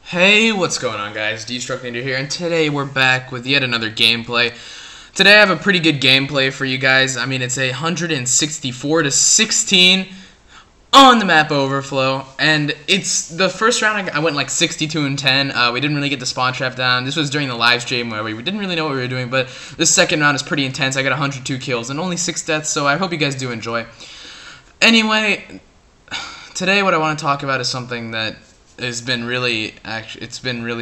Hey, what's going on, guys? Ninja here, and today we're back with yet another gameplay. Today I have a pretty good gameplay for you guys. I mean, it's 164 to 16 on the map Overflow, and it's the first round I went like 62 and 10. We didn't really get the spawn trap down. This was during the live stream where we didn't really know what we were doing, but this second round is pretty intense. I got 102 kills and only 6 deaths, so I hope you guys do enjoy. Anyway, today what I want to talk about is something that it's been really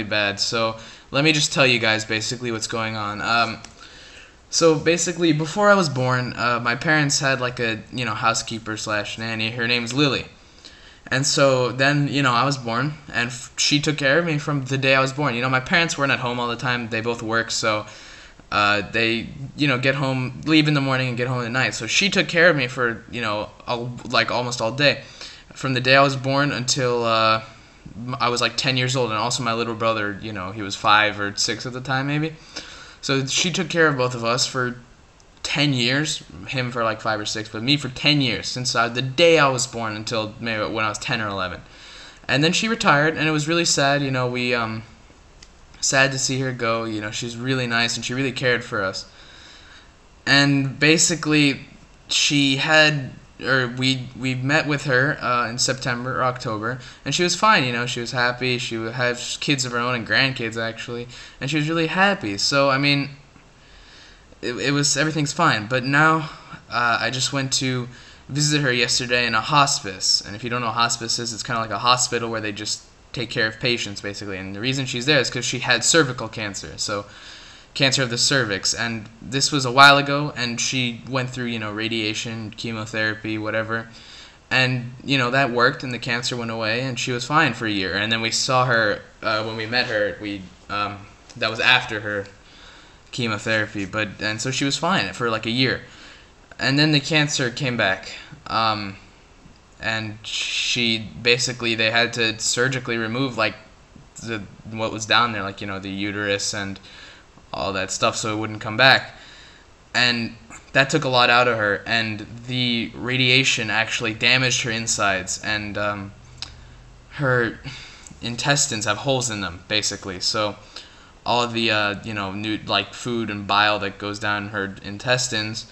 bad. So let me just tell you guys basically what's going on. So basically, before I was born, my parents had like a housekeeper slash nanny. Her name's Lily, and so then I was born, and she took care of me from the day I was born. My parents weren't at home all the time; they both work, so they get home, leave in the morning, and get home at night. So she took care of me for like almost all day, from the day I was born until I was like 10 years old, and also my little brother, he was 5 or 6 at the time, maybe. So she took care of both of us for 10 years, him for like 5 or 6, but me for 10 years, since the day I was born until maybe when I was 10 or 11. And then she retired, and it was really sad, sad to see her go. She's really nice, and she really cared for us. And basically, we met with her in September or October, and she was fine. She was happy. She would have kids of her own and grandkids actually, and she was really happy. So I mean, everything's fine. But now I just went to visit her yesterday in a hospice, and if you don't know what hospice is, it's kind of like a hospital where they just take care of patients basically. And the reason she's there is because she had cervical cancer. So cancer of the cervix, and this was a while ago, and she went through radiation, chemotherapy, whatever, and that worked, and the cancer went away, and she was fine for a year. And then we saw her when we met her, that was after her chemotherapy, and so she was fine for like a year, and then the cancer came back, and they had to surgically remove like what was down there, like the uterus and all that stuff, so it wouldn't come back. And that took a lot out of her, and the radiation actually damaged her insides, and her intestines have holes in them basically. So all of the new like food and bile that goes down her intestines,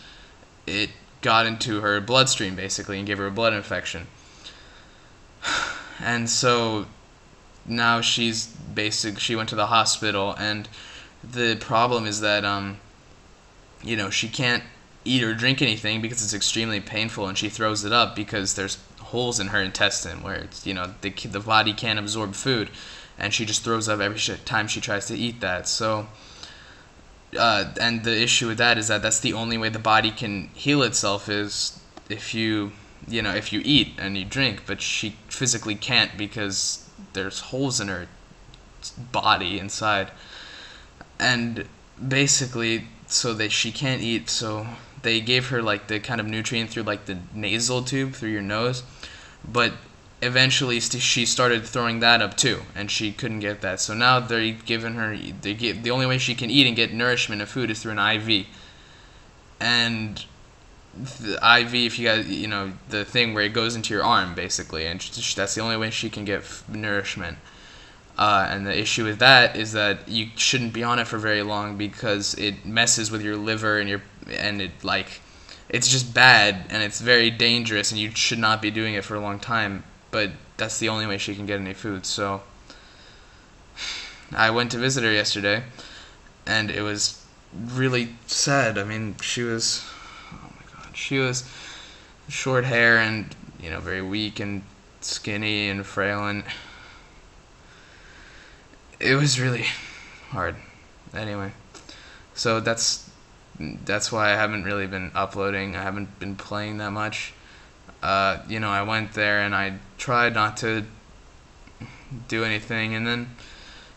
it got into her bloodstream basically and gave her a blood infection. And so now she went to the hospital, and the problem is that she can't eat or drink anything because it's extremely painful, and she throws it up because there's holes in her intestine where it's the body can't absorb food, and she just throws up every time she tries to eat that. So and the issue with that is that that's the only way the body can heal itself, is if you eat and you drink, but she physically can't because there's holes in her body inside. And basically, she can't eat, so they gave her like the kind of nutrient through like the nasal tube through your nose, but eventually she started throwing that up too, and she couldn't get that. So now the only way she can eat and get nourishment of food is through an IV. And the IV, if you guys, the thing where it goes into your arm basically, and that's the only way she can get nourishment. And the issue with that is that you shouldn't be on it for very long because it messes with your liver and it's just bad, and it's very dangerous, and you should not be doing it for a long time. But that's the only way she can get any food. So I went to visit her yesterday, and it was really sad. I mean, she was short hair and very weak and skinny and frail, and it was really hard. Anyway, so that's why I haven't really been uploading. I haven't been playing that much. I went there and I tried not to do anything, and then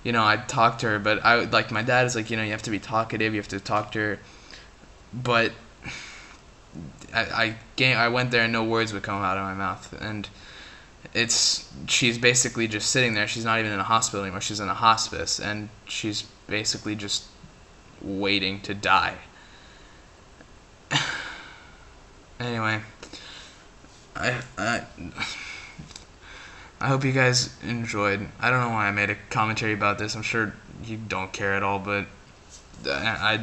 I talked to her, but my dad is like, you have to be talkative, you have to talk to her, but I went there and no words would come out of my mouth, and she's basically just sitting there. She's not even in a hospital anymore. She's in a hospice, and she's basically just waiting to die. Anyway, I hope you guys enjoyed. I don't know why I made a commentary about this. I'm sure you don't care at all, but I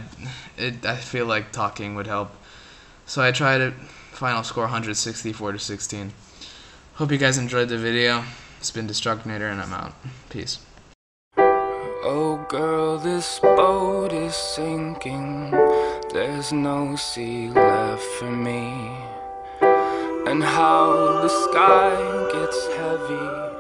feel like talking would help. So I tried it. Final score 164 to 16. Hope you guys enjoyed the video. It's been Destructinator, and I'm out. Peace. Oh girl, this boat is sinking. There's no sea left for me. And how the sky gets heavy